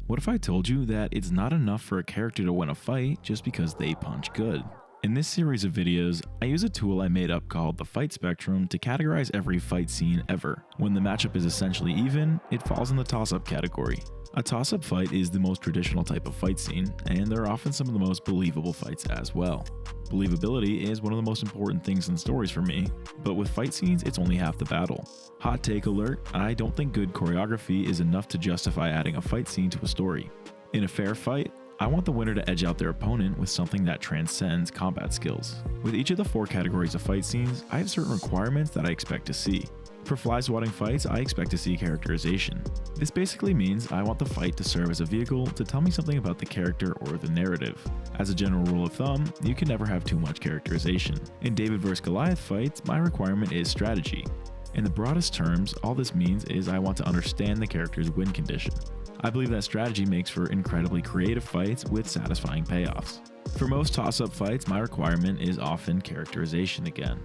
What if I told you that it's not enough for a character to win a fight just because they punch good? In this series of videos, I use a tool I made up called the Fight Spectrum to categorize every fight scene ever. When the matchup is essentially even, it falls in the toss-up category. A toss-up fight is the most traditional type of fight scene, and they're often some of the most believable fights as well. Believability is one of the most important things in stories for me, but with fight scenes, it's only half the battle. Hot take alert, I don't think good choreography is enough to justify adding a fight scene to a story. In a fair fight, I want the winner to edge out their opponent with something that transcends combat skills. With each of the 4 categories of fight scenes, I have certain requirements that I expect to see. For fly swatting fights, I expect to see characterization. This basically means I want the fight to serve as a vehicle to tell me something about the character or the narrative. As a general rule of thumb, you can never have too much characterization. In David vs. Goliath fights, my requirement is strategy. In the broadest terms, all this means is I want to understand the character's win condition. I believe that strategy makes for incredibly creative fights with satisfying payoffs. For most toss-up fights, my requirement is often characterization again.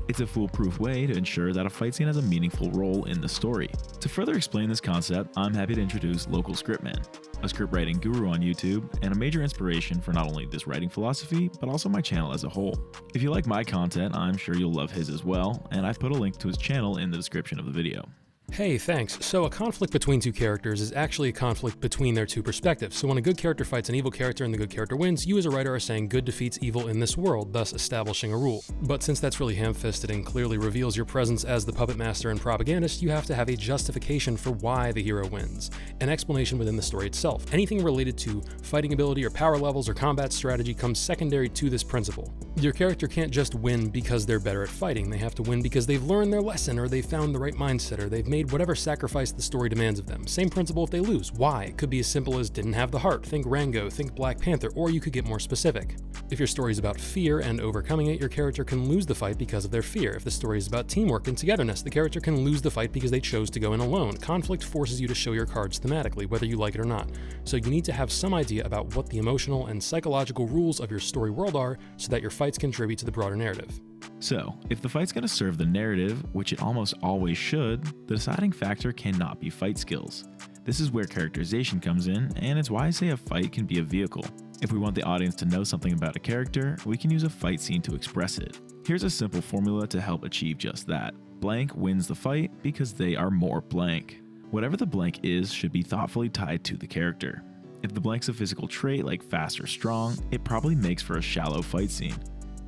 It's a foolproof way to ensure that a fight scene has a meaningful role in the story. To further explain this concept, I'm happy to introduce Local Scriptman, a scriptwriting guru on YouTube and a major inspiration for not only this writing philosophy, but also my channel as a whole. If you like my content, I'm sure you'll love his as well, and I've put a link to his channel in the description of the video. Hey, thanks. So a conflict between two characters is actually a conflict between their two perspectives. So when a good character fights an evil character and the good character wins, you as a writer are saying good defeats evil in this world, thus establishing a rule. But since that's really ham-fisted and clearly reveals your presence as the puppet master and propagandist, you have to have a justification for why the hero wins, an explanation within the story itself. Anything related to fighting ability or power levels or combat strategy comes secondary to this principle. Your character can't just win because they're better at fighting. They have to win because they've learned their lesson, or they've found the right mindset, or they've made whatever sacrifice the story demands of them. Same principle if they lose. Why? It could be as simple as didn't have the heart, think Rango, think Black Panther, or you could get more specific. If your story is about fear and overcoming it, your character can lose the fight because of their fear. If the story is about teamwork and togetherness, the character can lose the fight because they chose to go in alone. Conflict forces you to show your cards thematically, whether you like it or not. So you need to have some idea about what the emotional and psychological rules of your story world are so that your fights contribute to the broader narrative. So, if the fight's going to serve the narrative, which it almost always should, the deciding factor cannot be fight skills. This is where characterization comes in, and it's why I say a fight can be a vehicle. If we want the audience to know something about a character, we can use a fight scene to express it. Here's a simple formula to help achieve just that. Blank wins the fight because they are more blank. Whatever the blank is should be thoughtfully tied to the character. If the blank's a physical trait like fast or strong, it probably makes for a shallow fight scene.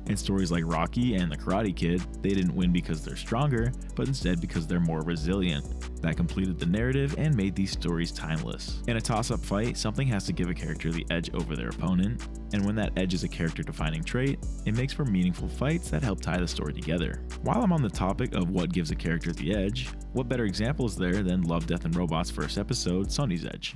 In stories like Rocky and The Karate Kid, they didn't win because they're stronger, but instead because they're more resilient. That completed the narrative and made these stories timeless. In a toss-up fight, something has to give a character the edge over their opponent, and when that edge is a character-defining trait, it makes for meaningful fights that help tie the story together. While I'm on the topic of what gives a character the edge, what better example is there than Love, Death, and Robots' first episode, Sonny's Edge?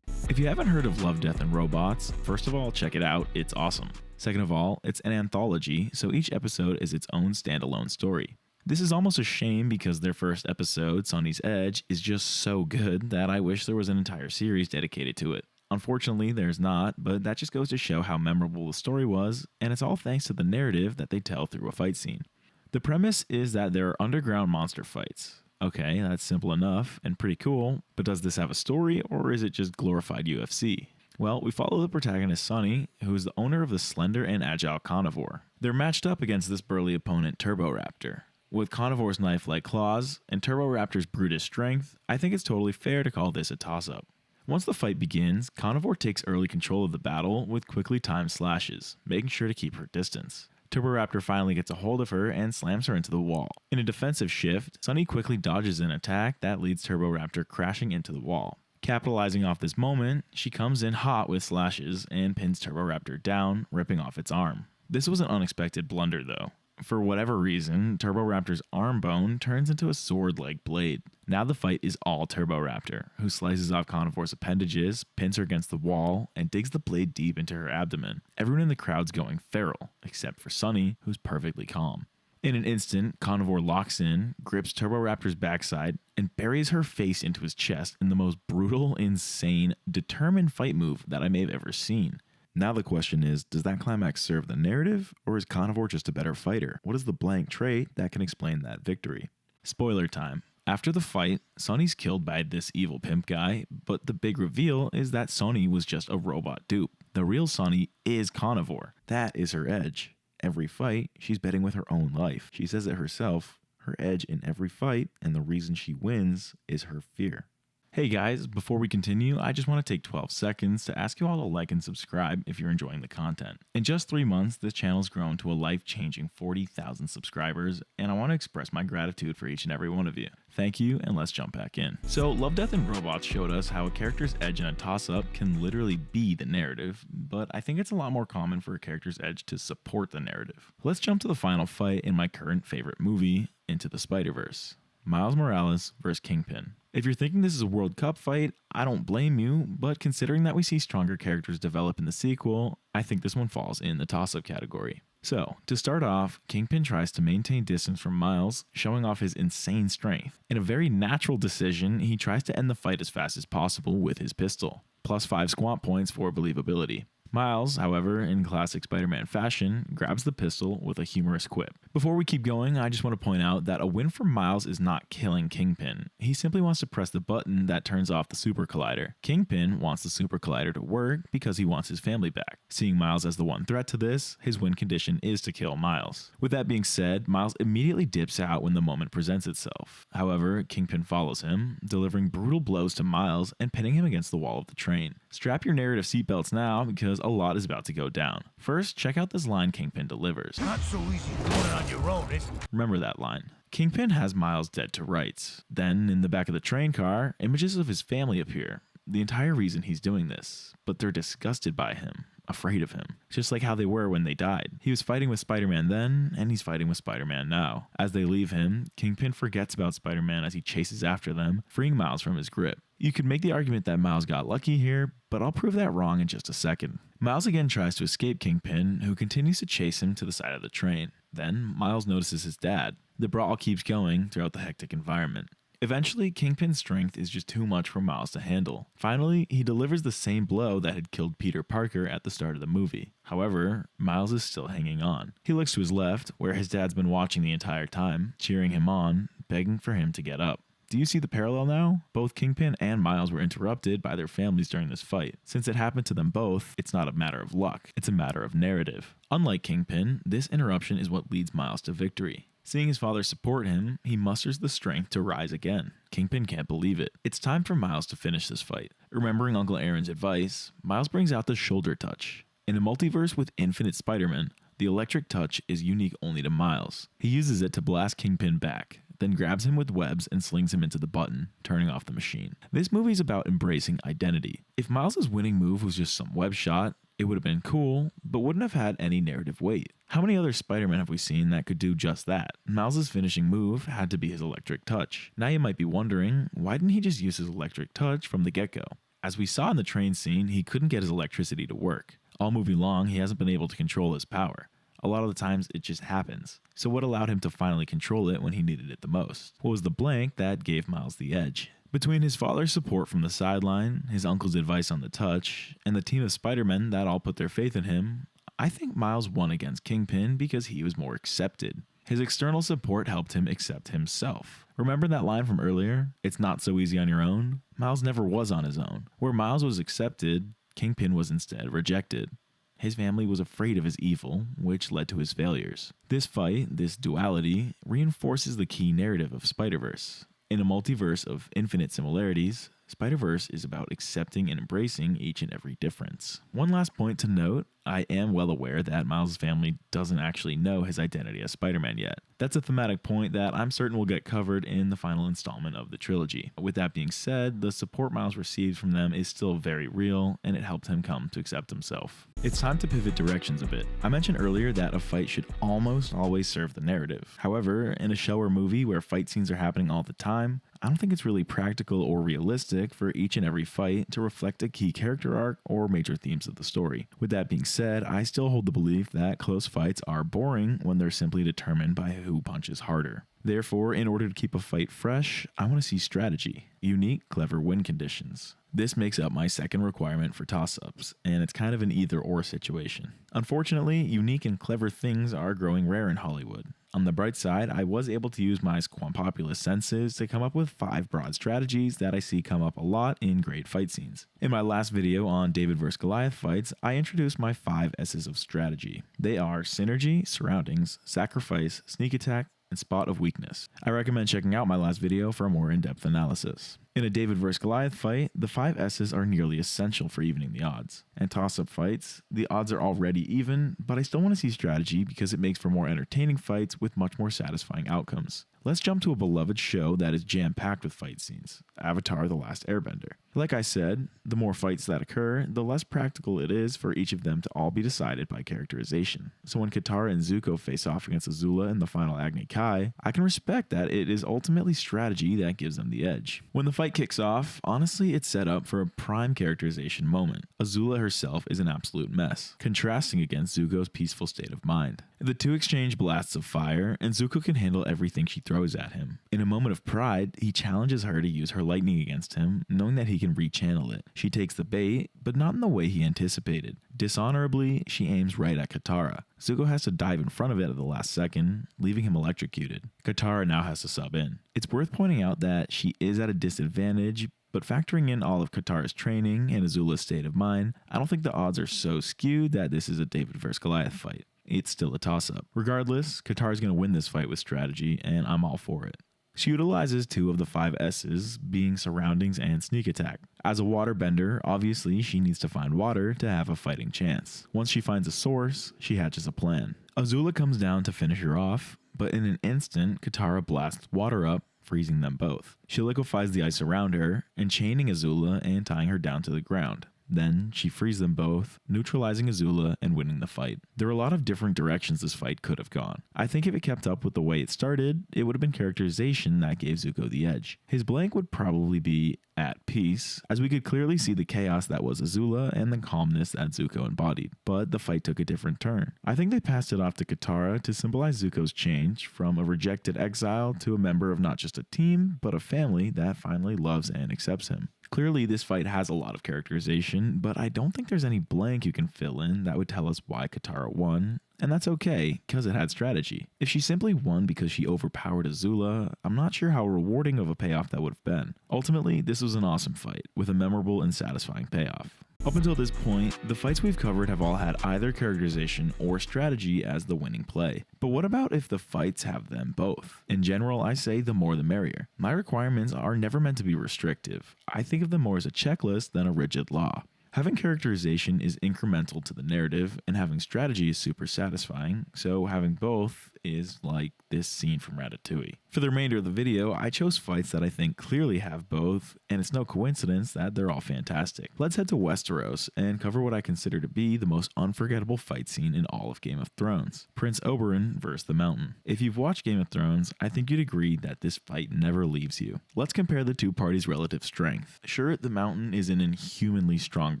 If you haven't heard of Love, Death, and Robots, first of all, check it out, it's awesome. Second of all, it's an anthology, so each episode is its own standalone story. This is almost a shame because their first episode, Sonny's Edge, is just so good that I wish there was an entire series dedicated to it. Unfortunately, there's not, but that just goes to show how memorable the story was, and it's all thanks to the narrative that they tell through a fight scene. The premise is that there are underground monster fights. Okay, that's simple enough and pretty cool, but does this have a story or is it just glorified UFC? Well, we follow the protagonist Sonny, who is the owner of the slender and agile carnivore. They're matched up against this burly opponent Turboraptor. With Carnivore's knife-like claws and Turboraptor's brutish strength, I think it's totally fair to call this a toss-up. Once the fight begins, Carnivore takes early control of the battle with quickly timed slashes, making sure to keep her distance. Turboraptor finally gets a hold of her and slams her into the wall. In a defensive shift, Sonny quickly dodges an attack that leads Turboraptor crashing into the wall. Capitalizing off this moment, she comes in hot with slashes and pins Turboraptor down, ripping off its arm. This was an unexpected blunder though. For whatever reason, Turboraptor's arm bone turns into a sword-like blade. Now the fight is all Turboraptor, who slices off Carnivore's appendages, pins her against the wall, and digs the blade deep into her abdomen. Everyone in the crowd's going feral, except for Sonny, who's perfectly calm. In an instant, Carnivore locks in, grips Turboraptor's backside, and buries her face into his chest in the most brutal, insane, determined fight move that I may have ever seen. Now the question is, does that climax serve the narrative, or is Carnivore just a better fighter? What is the blank trait that can explain that victory? Spoiler time. After the fight, Sonny's killed by this evil pimp guy, but the big reveal is that Sonny was just a robot dupe. The real Sonny is carnivore. That is her edge. Every fight, she's betting with her own life. She says it herself, her edge in every fight, and the reason she wins is her fear. Hey guys, before we continue, I just want to take 12 seconds to ask you all to like and subscribe if you're enjoying the content. In just 3 months, this channel's grown to a life-changing 40,000 subscribers, and I want to express my gratitude for each and every one of you. Thank you, and let's jump back in. So, Love, Death, and Robots showed us how a character's edge in a toss-up can literally be the narrative, but I think it's a lot more common for a character's edge to support the narrative. Let's jump to the final fight in my current favorite movie, Into the Spiderverse. Miles Morales vs. Kingpin. If you're thinking this is a World Cup fight, I don't blame you, but considering that we see stronger characters develop in the sequel, I think this one falls in the toss-up category. So, to start off, Kingpin tries to maintain distance from Miles, showing off his insane strength. In a very natural decision, he tries to end the fight as fast as possible with his pistol, plus 5 squat points for believability. Miles, however, in classic Spider-Man fashion, grabs the pistol with a humorous quip. Before we keep going, I just want to point out that a win for Miles is not killing Kingpin. He simply wants to press the button that turns off the Super Collider. Kingpin wants the Super Collider to work because he wants his family back. Seeing Miles as the one threat to this, his win condition is to kill Miles. With that being said, Miles immediately dips out when the moment presents itself. However, Kingpin follows him, delivering brutal blows to Miles and pinning him against the wall of the train. Strap your narrative seatbelts now because a lot is about to go down. First, check out this line Kingpin delivers. Not so easy doing it on your own, is it? Remember that line. Kingpin has Miles dead to rights. Then, in the back of the train car, images of his family appear. The entire reason he's doing this, but they're disgusted by him, afraid of him, just like how they were when they died. He was fighting with Spider-Man then, and he's fighting with Spider-Man now. As they leave him, Kingpin forgets about Spider-Man as he chases after them, freeing Miles from his grip. You could make the argument that Miles got lucky here, but I'll prove that wrong in just a second. Miles again tries to escape Kingpin, who continues to chase him to the side of the train. Then, Miles notices his dad. The brawl keeps going throughout the hectic environment. Eventually, Kingpin's strength is just too much for Miles to handle. Finally, he delivers the same blow that had killed Peter Parker at the start of the movie. However, Miles is still hanging on. He looks to his left, where his dad's been watching the entire time, cheering him on, begging for him to get up. Do you see the parallel now? Both Kingpin and Miles were interrupted by their families during this fight. Since it happened to them both, it's not a matter of luck, it's a matter of narrative. Unlike Kingpin, this interruption is what leads Miles to victory. Seeing his father support him, he musters the strength to rise again. Kingpin can't believe it. It's time for Miles to finish this fight. Remembering Uncle Aaron's advice, Miles brings out the shoulder touch. In a multiverse with infinite Spider-Man, the electric touch is unique only to Miles. He uses it to blast Kingpin back, then grabs him with webs and slings him into the button, turning off the machine. This movie's about embracing identity. If Miles' winning move was just some web shot, it would have been cool, but wouldn't have had any narrative weight. How many other Spider-Man have we seen that could do just that? Miles' finishing move had to be his electric touch. Now you might be wondering, why didn't he just use his electric touch from the get-go? As we saw in the train scene, he couldn't get his electricity to work. All movie long, he hasn't been able to control his power. A lot of the times, it just happens. So what allowed him to finally control it when he needed it the most? What was the blank that gave Miles the edge? Between his father's support from the sideline, his uncle's advice on the touch, and the team of Spider-Men that all put their faith in him, I think Miles won against Kingpin because he was more accepted. His external support helped him accept himself. Remember that line from earlier? It's not so easy on your own? Miles never was on his own. Where Miles was accepted, Kingpin was instead rejected. His family was afraid of his evil, which led to his failures. This fight, this duality, reinforces the key narrative of Spider-Verse. In a multiverse of infinite similarities, Spider-Verse is about accepting and embracing each and every difference. One last point to note, I am well aware that Miles' family doesn't actually know his identity as Spider-Man yet. That's a thematic point that I'm certain will get covered in the final installment of the trilogy. With that being said, the support Miles receives from them is still very real, and it helped him come to accept himself. It's time to pivot directions a bit. I mentioned earlier that a fight should almost always serve the narrative. However, in a show or movie where fight scenes are happening all the time, I don't think it's really practical or realistic for each and every fight to reflect a key character arc or major themes of the story. With that being said, I still hold the belief that close fights are boring when they're simply determined by who punches harder. Therefore, in order to keep a fight fresh, I want to see strategy, unique, clever win conditions. This makes up my second requirement for toss-ups, and it's kind of an either-or situation. Unfortunately, unique and clever things are growing rare in Hollywood. On the bright side, I was able to use my Squampopulous senses to come up with 5 broad strategies that I see come up a lot in great fight scenes. In my last video on David vs. Goliath fights, I introduced my 5 S's of strategy. They are Synergy, Surroundings, Sacrifice, Sneak Attack, and Spot of Weakness. I recommend checking out my last video for a more in-depth analysis. In a David vs. Goliath fight, the 5 S's are nearly essential for evening the odds. In toss-up fights, the odds are already even, but I still want to see strategy because it makes for more entertaining fights with much more satisfying outcomes. Let's jump to a beloved show that is jam-packed with fight scenes, Avatar: The Last Airbender. Like I said, the more fights that occur, the less practical it is for each of them to all be decided by characterization. So when Katara and Zuko face off against Azula in the final Agni Kai, I can respect that it is ultimately strategy that gives them the edge. When the fight kicks off, honestly it's set up for a prime characterization moment. Azula herself is an absolute mess, contrasting against Zuko's peaceful state of mind. The two exchange blasts of fire, and Zuko can handle everything she throws at him. In a moment of pride, he challenges her to use her lightning against him, knowing that he can rechannel it. She takes the bait, but not in the way he anticipated. Dishonorably, she aims right at Katara. Zuko has to dive in front of it at the last second, leaving him electrocuted. Katara now has to sub in. It's worth pointing out that she is at a disadvantage, but factoring in all of Katara's training and Azula's state of mind, I don't think the odds are so skewed that this is a David vs. Goliath fight. It's still a toss-up. Regardless, Katara's going to win this fight with strategy, and I'm all for it. She utilizes 2 of the 5 S's, being Surroundings and Sneak Attack. As a waterbender, obviously she needs to find water to have a fighting chance. Once she finds a source, she hatches a plan. Azula comes down to finish her off, but in an instant, Katara blasts water up, freezing them both. She liquefies the ice around her, enchaining Azula and tying her down to the ground. Then, she frees them both, neutralizing Azula and winning the fight. There are a lot of different directions this fight could have gone. I think if it kept up with the way it started, it would have been characterization that gave Zuko the edge. His blank would probably be at peace, as we could clearly see the chaos that was Azula and the calmness that Zuko embodied. But the fight took a different turn. I think they passed it off to Katara to symbolize Zuko's change from a rejected exile to a member of not just a team, but a family that finally loves and accepts him. Clearly, this fight has a lot of characterization, but I don't think there's any blank you can fill in that would tell us why Katara won, and that's okay, because it had strategy. If she simply won because she overpowered Azula, I'm not sure how rewarding of a payoff that would have been. Ultimately, this was an awesome fight, with a memorable and satisfying payoff. Up until this point, the fights we've covered have all had either characterization or strategy as the winning play. But what about if the fights have them both? In general, I say the more the merrier. My requirements are never meant to be restrictive. I think of them more as a checklist than a rigid law. Having characterization is incremental to the narrative, and having strategy is super satisfying, so having both is like this scene from Ratatouille. For the remainder of the video, I chose fights that I think clearly have both, and it's no coincidence that they're all fantastic. Let's head to Westeros and cover what I consider to be the most unforgettable fight scene in all of Game of Thrones, Prince Oberyn vs. the Mountain. If you've watched Game of Thrones, I think you'd agree that this fight never leaves you. Let's compare the two parties' relative strength. Sure, the Mountain is an inhumanly strong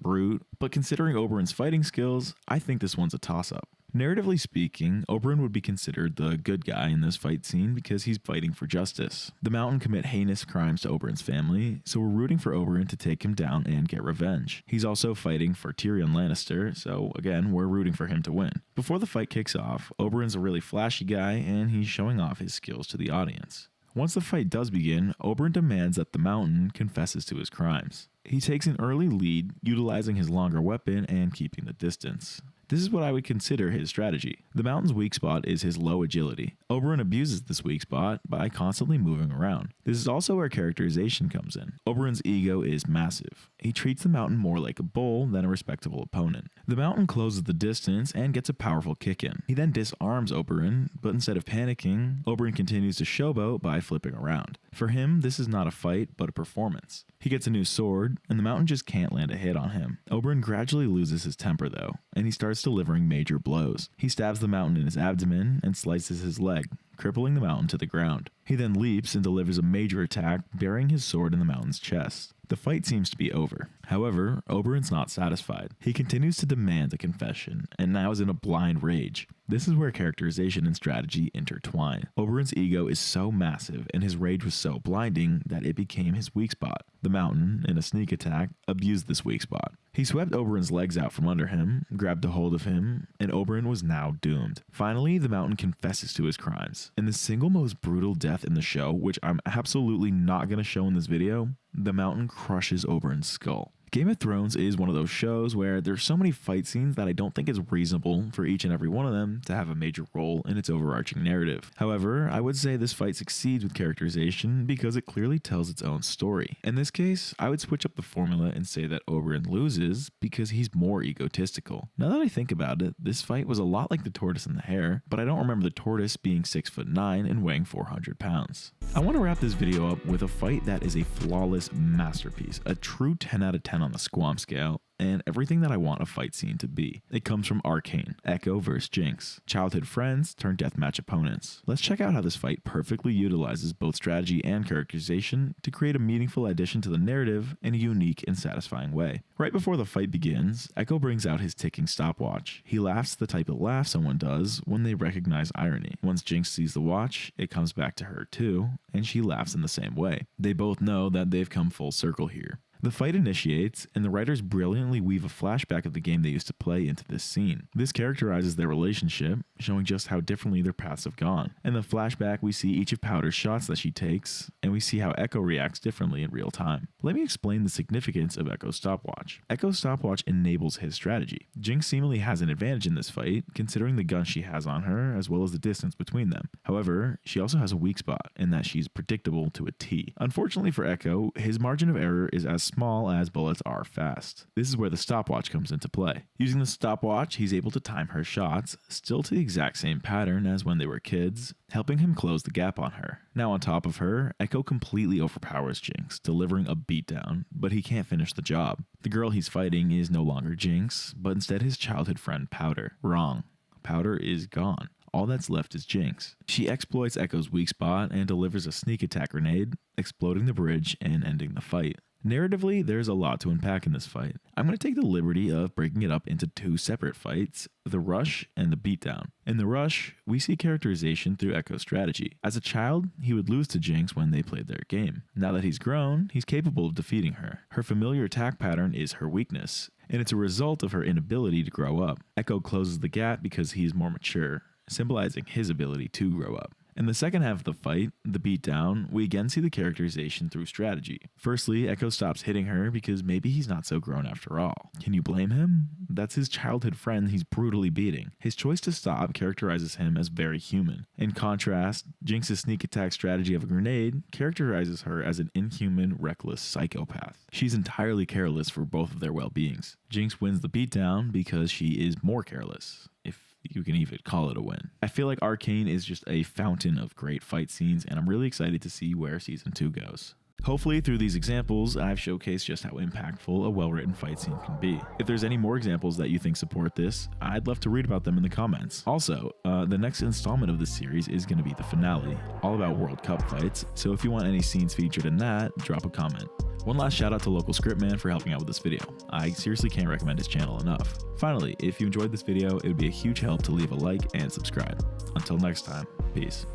brute, but considering Oberyn's fighting skills, I think this one's a toss-up. Narratively speaking, Oberyn would be considered the good guy in this fight scene because he's fighting for justice. The Mountain commit heinous crimes to Oberyn's family, so we're rooting for Oberyn to take him down and get revenge. He's also fighting for Tyrion Lannister, so again, we're rooting for him to win. Before the fight kicks off, Oberyn's a really flashy guy and he's showing off his skills to the audience. Once the fight does begin, Oberyn demands that the Mountain confesses to his crimes. He takes an early lead, utilizing his longer weapon and keeping the distance. This is what I would consider his strategy. The Mountain's weak spot is his low agility. Oberyn abuses this weak spot by constantly moving around. This is also where characterization comes in. Oberyn's ego is massive. He treats the Mountain more like a bull than a respectable opponent. The Mountain closes the distance and gets a powerful kick in. He then disarms Oberyn, but instead of panicking, Oberyn continues to showboat by flipping around. For him, this is not a fight, but a performance. He gets a new sword, and the Mountain just can't land a hit on him. Oberyn gradually loses his temper though, and he starts delivering major blows. He stabs the Mountain in his abdomen and slices his leg, crippling the Mountain to the ground. He then leaps and delivers a major attack, burying his sword in the Mountain's chest. The fight seems to be over. However, Oberyn's not satisfied. He continues to demand a confession, and now is in a blind rage. This is where characterization and strategy intertwine. Oberyn's ego is so massive and his rage was so blinding that it became his weak spot. The Mountain, in a sneak attack, abused this weak spot. He swept Oberyn's legs out from under him, grabbed a hold of him, and Oberyn was now doomed. Finally, the Mountain confesses to his crimes. In the single most brutal death in the show, which I'm absolutely not going to show in this video, the Mountain crushes Oberyn's skull. Game of Thrones is one of those shows where there's so many fight scenes that I don't think it's reasonable for each and every one of them to have a major role in its overarching narrative. However, I would say this fight succeeds with characterization because it clearly tells its own story. In this case, I would switch up the formula and say that Oberyn loses because he's more egotistical. Now that I think about it, this fight was a lot like the tortoise and the hare, but I don't remember the tortoise being 6'9" and weighing 400 pounds. I want to wrap this video up with a fight that is a flawless masterpiece, a true 10 out of 10 on the Squam scale, and everything that I want a fight scene to be. It comes from Arcane, Echo vs Jinx, childhood friends turned deathmatch opponents. Let's check out how this fight perfectly utilizes both strategy and characterization to create a meaningful addition to the narrative in a unique and satisfying way. Right before the fight begins, Echo brings out his ticking stopwatch. He laughs the type of laugh someone does when they recognize irony. Once Jinx sees the watch, it comes back to her too, and she laughs in the same way. They both know that they've come full circle here. The fight initiates, and the writers brilliantly weave a flashback of the game they used to play into this scene. This characterizes their relationship, showing just how differently their paths have gone. In the flashback, we see each of Powder's shots that she takes, and we see how Echo reacts differently in real time. Let me explain the significance of Echo's stopwatch. Echo's stopwatch enables his strategy. Jinx seemingly has an advantage in this fight, considering the gun she has on her, as well as the distance between them. However, she also has a weak spot, in that she's predictable to a T. Unfortunately for Echo, his margin of error is as small as bullets are fast. This is where the stopwatch comes into play. Using the stopwatch, he's able to time her shots, still to the exact same pattern as when they were kids, helping him close the gap on her. Now on top of her, Echo completely overpowers Jinx, delivering a beatdown, but he can't finish the job. The girl he's fighting is no longer Jinx, but instead his childhood friend Powder. Wrong. Powder is gone. All that's left is Jinx. She exploits Echo's weak spot and delivers a sneak attack grenade, exploding the bridge and ending the fight. Narratively, there's a lot to unpack in this fight. I'm going to take the liberty of breaking it up into two separate fights, the rush and the beatdown. In the rush, we see characterization through Echo's strategy. As a child, he would lose to Jinx when they played their game. Now that he's grown, he's capable of defeating her. Her familiar attack pattern is her weakness, and it's a result of her inability to grow up. Echo closes the gap because he is more mature, symbolizing his ability to grow up. In the second half of the fight, the beatdown, we again see the characterization through strategy. Firstly, Echo stops hitting her because maybe he's not so grown after all. Can you blame him? That's his childhood friend he's brutally beating. His choice to stop characterizes him as very human. In contrast, Jinx's sneak attack strategy of a grenade characterizes her as an inhuman, reckless psychopath. She's entirely careless for both of their well-beings. Jinx wins the beatdown because she is more careless, if you can even call it a win. I feel like Arcane is just a fountain of great fight scenes, and I'm really excited to see where Season 2 goes. Hopefully, through these examples, I've showcased just how impactful a well-written fight scene can be. If there's any more examples that you think support this, I'd love to read about them in the comments. Also, the next installment of this series is going to be the finale, all about World Cup fights, so if you want any scenes featured in that, drop a comment. One last shout out to Local Scriptman for helping out with this video. I seriously can't recommend his channel enough. Finally, if you enjoyed this video, it would be a huge help to leave a like and subscribe. Until next time, peace.